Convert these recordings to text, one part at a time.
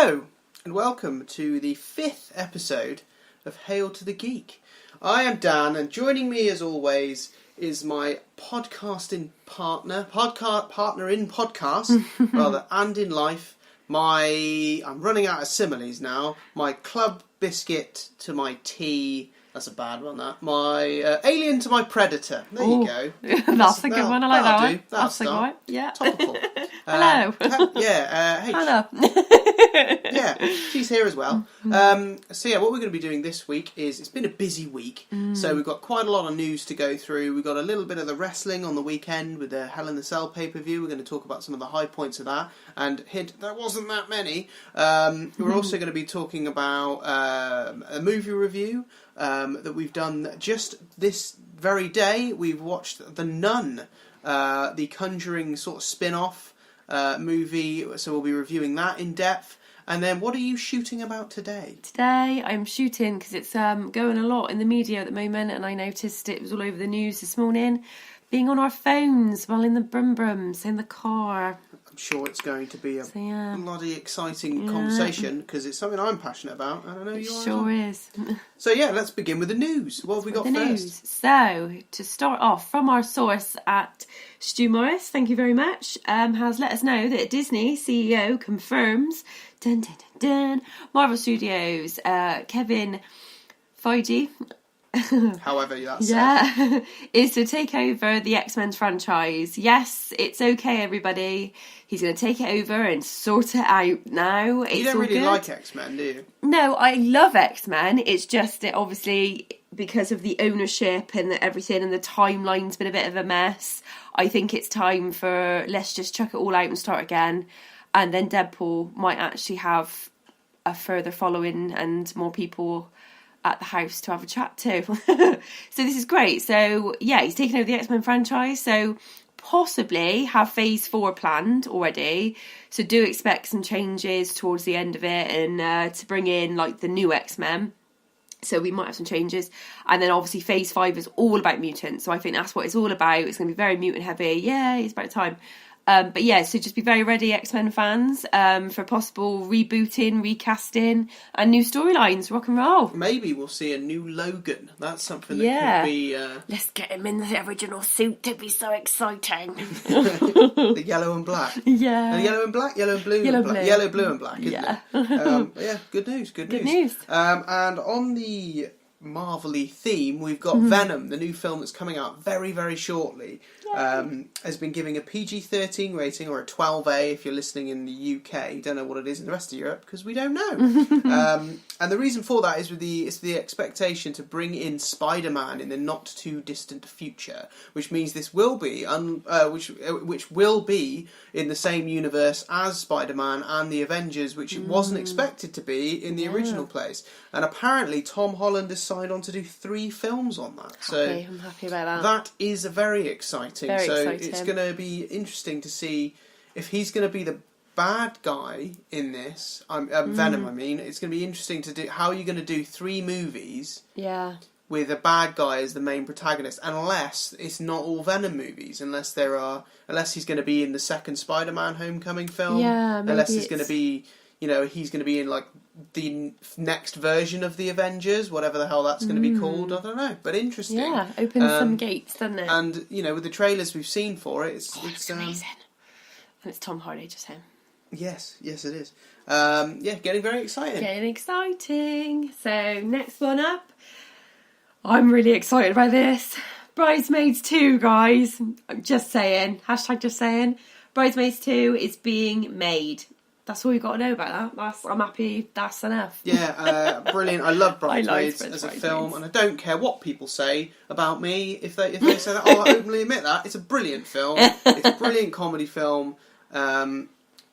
Hello, and welcome to the 5th episode of Hale to the Geek. I am Dan, and joining me as always is my podcasting partner in podcast, rather, and in life, I'm running out of similes now, my club biscuit to my tea. That's a bad one, that. My alien to my predator. There you go. That's a good one. I like that one. That's a good one. Yeah. Topical. Hello. H. Hannah. Yeah, she's here as well. What we're going to be doing this week is, it's been a busy week, so we've got quite a lot of news to go through. We've got a little bit of the wrestling on the weekend with the Hell in the Cell pay-per-view. We're going to talk about some of the high points of that, and hint, there wasn't that many. We're also going to be talking about a movie review that we've done just this very day. We've watched The Nun, the Conjuring sort of spin-off movie, so we'll be reviewing that in depth. And then, what are you shooting about today? Today, I'm shooting because it's going a lot in the media at the moment, and I noticed it was all over the news this morning. Being on our phones while in the brum-brums, in the car. I'm sure it's going to be a bloody exciting conversation, because it's something I'm passionate about, and I know you are. Sure is. So yeah, let's begin with the news. What have we got first? News. So, to start off, from our source at Stu Morris, thank you very much, has let us know that Disney CEO confirms Marvel Studios, Kevin Feige, however that's said, is to take over the X-Men franchise. Yes, it's okay, everybody. He's going to take it over and sort it out now. You don't really like X-Men, do you? No, I love X-Men. It's just that obviously because of the ownership and everything, and the timeline's been a bit of a mess. I think it's time for, let's just chuck it all out and start again. And then Deadpool might actually have a further following and more people at the house to have a chat to. So this is great. So yeah, he's taken over the X-Men franchise. So possibly have phase 4 planned already. So do expect some changes towards the end of it, and to bring in like the new X-Men. So we might have some changes. And then obviously phase 5 is all about mutants. So I think that's what it's all about. It's going to be very mutant heavy. Yeah, it's about time. But yeah, so just be very ready, X-Men fans, for possible rebooting, recasting, and new storylines. Rock and roll. Maybe we'll see a new Logan. That's something that could be... Let's get him in the original suit. It'd be so exciting. The yellow and black. Yeah. Yellow and black? Yellow and blue? Yellow, blue and black, isn't it? Yeah, good news. Good news. And on the Marvel-y theme, we've got Venom, the new film that's coming out very, very shortly. Has been giving a PG-13 rating, or a 12A if you're listening in the UK. Don't know what it is in the rest of Europe because we don't know. And the reason for that is it's the expectation to bring in Spider-Man in the not too distant future, which means this will be which will be in the same universe as Spider-Man and the Avengers, which it wasn't expected to be in the original place. And apparently Tom Holland has signed on to do 3 films on that. I'm happy about that. That is very exciting. Very exciting. It's going to be interesting to see if he's going to be the bad guy in this. Venom, I mean. It's going to be interesting to do. How are you going to do 3 movies? Yeah. With a bad guy as the main protagonist, unless it's not all Venom movies, unless he's going to be in the second Spider-Man Homecoming film, unless he's going to be, he's going to be in like the next version of the Avengers, whatever the hell that's going to be called. I don't know, but interesting. Yeah, opens some gates, doesn't it? And with the trailers we've seen for it, it's amazing. And it's Tom Hardy, just him. Yes, it is. Getting very exciting. Getting exciting. So next one up. I'm really excited about this. Bridesmaids 2, guys. I'm just saying. # just saying. Bridesmaids 2 is being made. That's all you've got to know about that. I'm happy. That's enough. Yeah, brilliant. I love Bridesmaids as a film, and I don't care what people say about me if they say that. I openly admit that it's a brilliant film. It's a brilliant comedy film.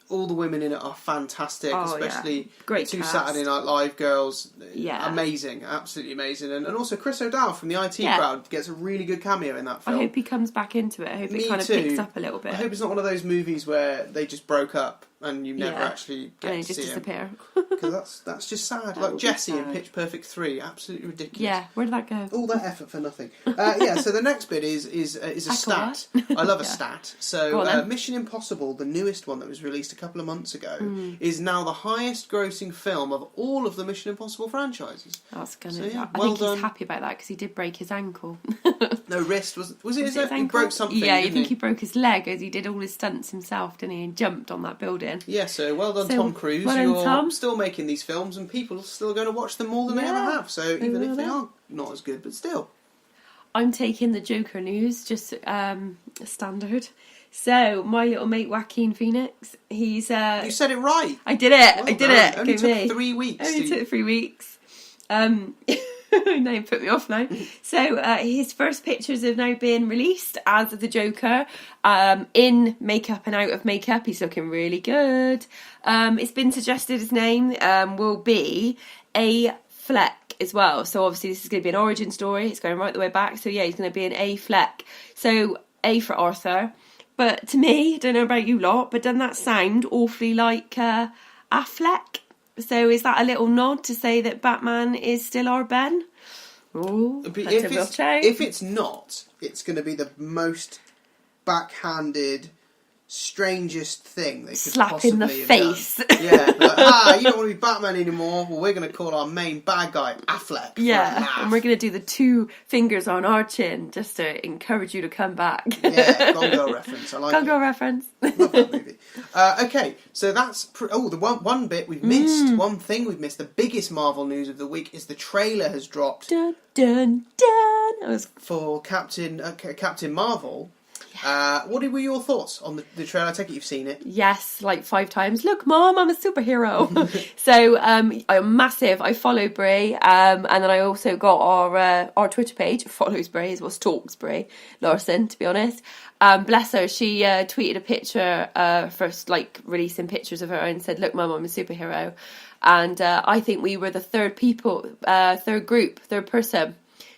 All the women in it are fantastic, especially Great the 2 cast. Saturday Night Live girls. Yeah. Amazing, absolutely amazing. And also Chris O'Dowd from the IT crowd gets a really good cameo in that film. I hope he comes back into it. I hope it kind of picks up a little bit. I hope it's not one of those movies where they just broke up and you never actually get and to just see disappear. Because that's just sad. That Like would be Jesse in sad. Pitch Perfect 3, absolutely ridiculous. Yeah, where did that go? All that effort for nothing. So the next bit is a stat. I love a stat. So Mission Impossible, the newest one that was released a couple of months ago, is now the highest grossing film of all of the Mission Impossible franchises. That's gonna. So, yeah, I well think done. he's happy about that because he did break his ankle. No, wrist. Was it his ankle? He ankle? broke something, Yeah, I didn't think he broke his leg as he did all his stunts himself, didn't he? And jumped on that building. Yeah, so well done, So, Tom Cruise. well done, You're Tom. still making these films and people are still going to watch them more than they ever have. So even if they are not as good, but still. I'm taking the Joker news, just standard. So, my little mate Joaquin Phoenix, he's... You said it right. I did it, Well I did done. it. Only Go took me. 3 weeks. Only to- took 3 weeks. Now you put me off now. So his first pictures have now been released as the Joker, in makeup and out of makeup. He's looking really good. It's been suggested his name will be A. Fleck as well. So obviously this is going to be an origin story. It's going right the way back. So yeah, he's going to be an A. Fleck. So A for Arthur. But to me, I don't know about you lot, but doesn't that sound awfully like Affleck? So is that a little nod to say that Batman is still our Ben? Oh, if it's not, it's going to be the most backhanded, strangest thing they could slap possibly in the have face. done. Yeah, like, you don't want to be Batman anymore. Well, we're going to call our main bad guy Affleck. Yeah, and we're going to do the 2 fingers on our chin just to encourage you to come back. Yeah, Gone Girl reference. I like Gone it. Girl reference. Love that movie. Okay, so that's... the one bit we've missed. One thing we've missed. The biggest Marvel news of the week is the trailer has dropped Dun, dun, dun. That was... for Captain Marvel. What were your thoughts on the trailer? I take it you've seen it. Yes, like 5 times. Look, Mom, I'm a superhero. So I'm massive. I follow Brie, and then I also got our Twitter page. Follows Brie, is what stalks Brie Larson, to be honest. Bless her. She tweeted a picture first, like releasing pictures of her, and said, "Look, Mum, I'm a superhero." And I think we were the third person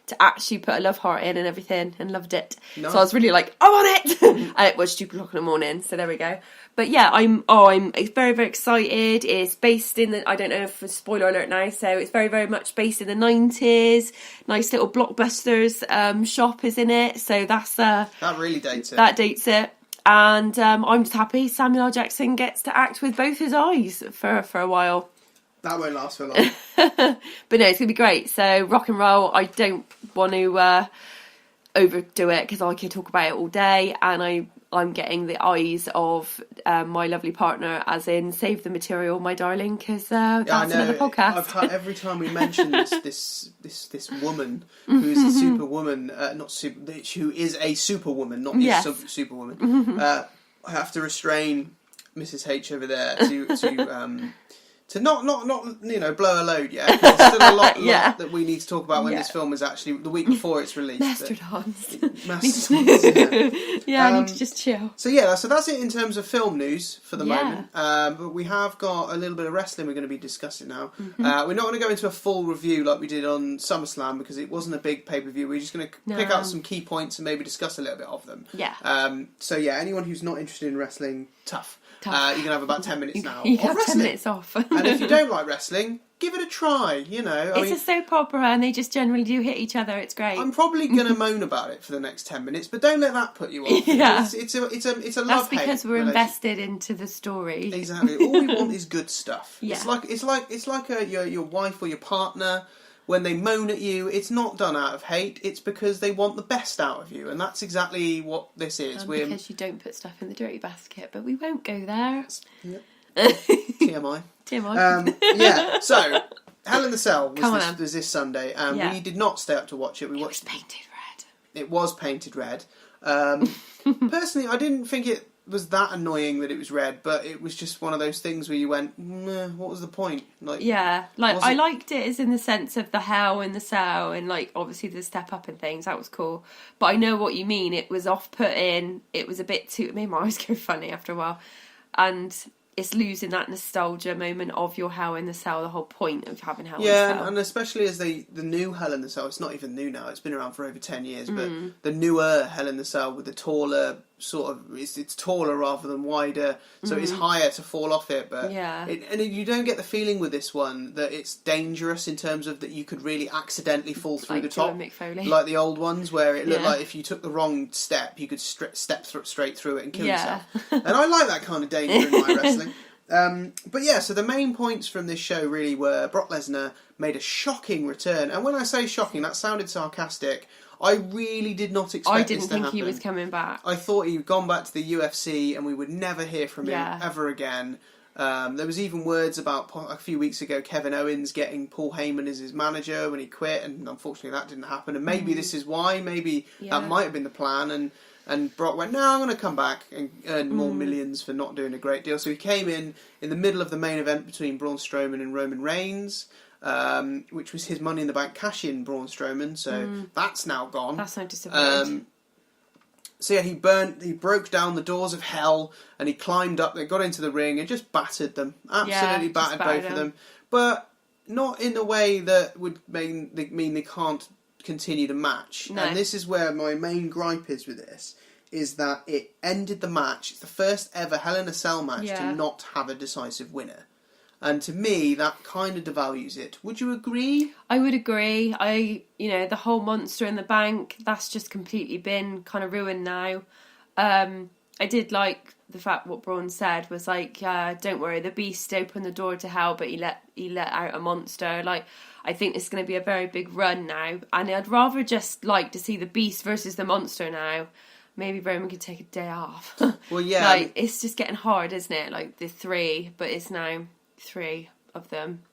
to actually put a love heart in and everything, and loved it. Nice. So I was really like, I'm on it! And it was 2 o'clock in the morning, so there we go. But yeah, I'm very, very excited. It's based in I don't know if it's spoiler alert now, so it's very, very much based in the 90s. Nice little Blockbusters shop is in it, so that's... that really dates it. That dates it. And I'm just happy Samuel L. Jackson gets to act with both his eyes for a while. That won't last for long. But no, it's going to be great. So rock and roll. I don't want to overdo it because I could talk about it all day, and I'm getting the eyes of my lovely partner, as in save the material, my darling, because that's another podcast. I've had, every time we mention this woman who's a superwoman, who is a superwoman, not a superwoman. I have to restrain Mrs. H over there to not blow a load yet. There's still a lot that we need to talk about when this film is actually the week before it's released. Mastodons. Yeah. I need to just chill. So that's it in terms of film news for the moment. But we have got a little bit of wrestling we're going to be discussing now. We're not going to go into a full review like we did on SummerSlam because it wasn't a big pay-per-view. We're just going to pick out some key points and maybe discuss a little bit of them. Yeah. Anyone who's not interested in wrestling, tough. You can have about 10 minutes now. You can of have 10 wrestling. minutes off. And if you don't like wrestling, give it a try. It's a soap opera, and they just generally do hit each other. It's great. I'm probably going to moan about it for the next 10 minutes, but don't let that put you off. Yeah. It's a love-hate. That's because we're invested into the story. Exactly. All we want is good stuff. Yeah. It's like your wife or your partner. When they moan at you, it's not done out of hate. It's because they want the best out of you, and that's exactly what this is. Because you don't put stuff in the dirty basket, but we won't go there. Yep. TMI. TMI. So Hell in the Cell was this Sunday, and we did not stay up to watch it. We watched. It was painted red. It was painted red. Personally, I didn't think it was that annoying that it was red, but it was just one of those things where you went, what was the point? I liked it as in the sense of the Hell in the Cell, and obviously the step up and things. That was cool. But I know what you mean. It was off-putting. It was a bit too... It made my eyes go funny after a while. And it's losing that nostalgia moment of your Hell in the Cell, the whole point of having Hell in the Cell. Yeah, and especially as the new Hell in the Cell, it's not even new now, it's been around for over 10 years, but the newer Hell in the Cell with the taller sort of it's taller rather than wider, so it's higher to fall off it. But you don't get the feeling with this one that it's dangerous in terms of that you could really accidentally fall through the top, like the old ones, where it looked like if you took the wrong step, you could step straight through it and kill yourself. And I like that kind of danger in my wrestling. But yeah, so the main points from this show really were Brock Lesnar made a shocking return, and when I say shocking, that sounded sarcastic. I really did not expect this to happen. I didn't think he was coming back. I thought he'd gone back to the UFC and we would never hear from him ever again. There was even words about a few weeks ago Kevin Owens getting Paul Heyman as his manager when he quit, and unfortunately that didn't happen. And maybe this is why. Maybe that might have been the plan. And Brock went, no, I'm going to come back and earn more millions for not doing a great deal. So he came in the middle of the main event between Braun Strowman and Roman Reigns, which was his Money in the Bank cash-in, Braun Strowman. So that's now gone. That's no disappointment. So yeah, he broke down the doors of hell and he climbed up. They got into the ring and just battered them. Absolutely battered both of them. But not in a way that would mean they can't continue the match. No. And this is where my main gripe is with this, is that it ended the match. It's the first ever Hell in a Cell match to not have a decisive winner. And to me, that kind of devalues it. Would you agree? I would agree. The whole Monster in the Bank, that's just completely been kind of ruined now. I did like the fact what Braun said was like, don't worry, the Beast opened the door to hell, but he let out a monster. Like, I think it's going to be a very big run now. And I'd rather just like to see the Beast versus the Monster now. Maybe Roman could take a day off. Well, yeah. Like, it's just getting hard, isn't it? Like, the three, but it's now 3 of them,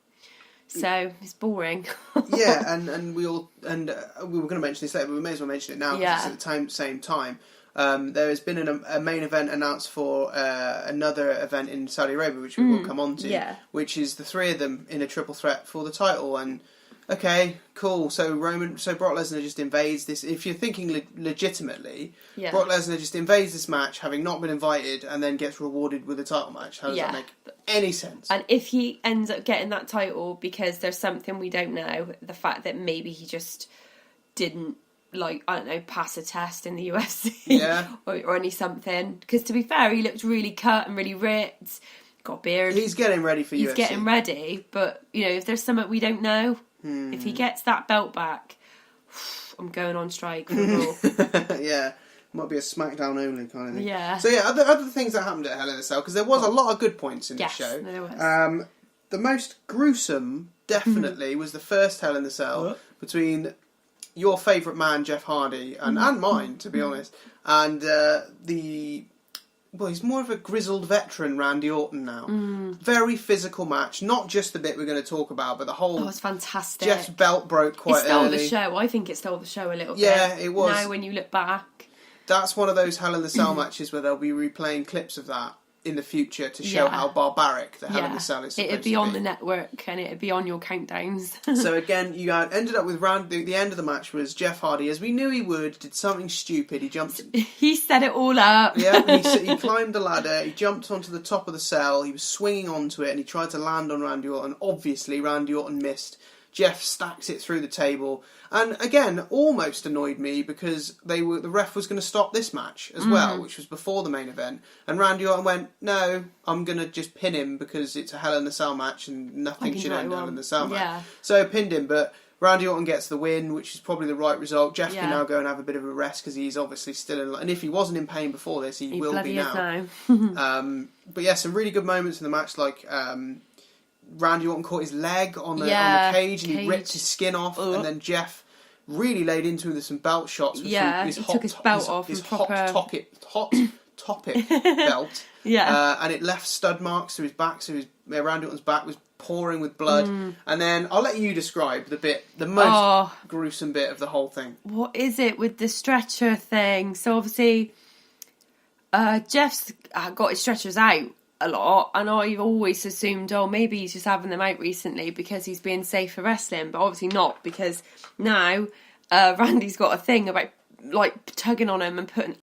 so it's boring. Yeah, and we were going to mention this later, but we may as well mention it now because it's at the same time. There has been a main event announced for another event in Saudi Arabia, which we will come on to, which is the 3 of them in a triple threat for the title. And okay, cool. So Brock Lesnar just invades this. If you're thinking legitimately, Brock Lesnar just invades this match, having not been invited, and then gets rewarded with a title match. How does that make any sense? And if he ends up getting that title because there's something we don't know, the fact that maybe he just didn't, pass a test in the UFC or any something. Because to be fair, he looked really cut and really ripped. Got a beard. He's getting ready for UFC. He's getting ready, but if there's something we don't know. If he gets that belt back, I'm going on strike for Raw. Yeah, might be a SmackDown only kind of thing. Yeah. So yeah, other things that happened at Hell in a Cell, because there was a lot of good points in this show. There was. The most gruesome, definitely, was the first Hell in a Cell between your favourite man Jeff Hardy and mine, to be honest, and he's more of a grizzled veteran, Randy Orton now. Very physical match, not just the bit we're going to talk about, but the whole... Oh, it's fantastic. Jeff's belt broke quite early. It stole the show. I think it stole the show a little bit. Yeah, it was. Now when you look back. That's one of those Hell in the Cell matches where they'll be replaying clips of that in the future to show how barbaric the Hell in the Cell is supposed to be. It'd be on the network and it'd be on your countdowns. So again, you ended up with the end of the match was Jeff Hardy, as we knew he would, did something stupid. He jumped... He set it all up. Yeah, he climbed the ladder, he jumped onto the top of the cell, he was swinging onto it and he tried to land on Randy Orton. Obviously, Randy Orton missed. Jeff stacks it through the table. And again, almost annoyed me because the ref was going to stop this match as well, which was before the main event. And Randy Orton went, no, I'm going to just pin him because it's a Hell in a Cell match and nothing should end Hell in a Cell match. So pinned him, but Randy Orton gets the win, which is probably the right result. Jeff can now go and have a bit of a rest because he's obviously still in... And if he wasn't in pain before this, he will be now. But yeah, some really good moments in the match, like... Randy Orton caught his leg on the cage and he ripped his skin off, and then Jeff really laid into him with some belt shots. With his took his belt off. His hot topic belt. And it left stud marks through his back, so Randy Orton's back was pouring with blood. And then I'll let you describe the most gruesome bit of the whole thing. What is it with the stretcher thing? So obviously, Jeff's got his stretchers out a lot, and I've always assumed, maybe he's just having them out recently because he's being safe for wrestling, but obviously not, because now Randy's got a thing about like tugging on him and putting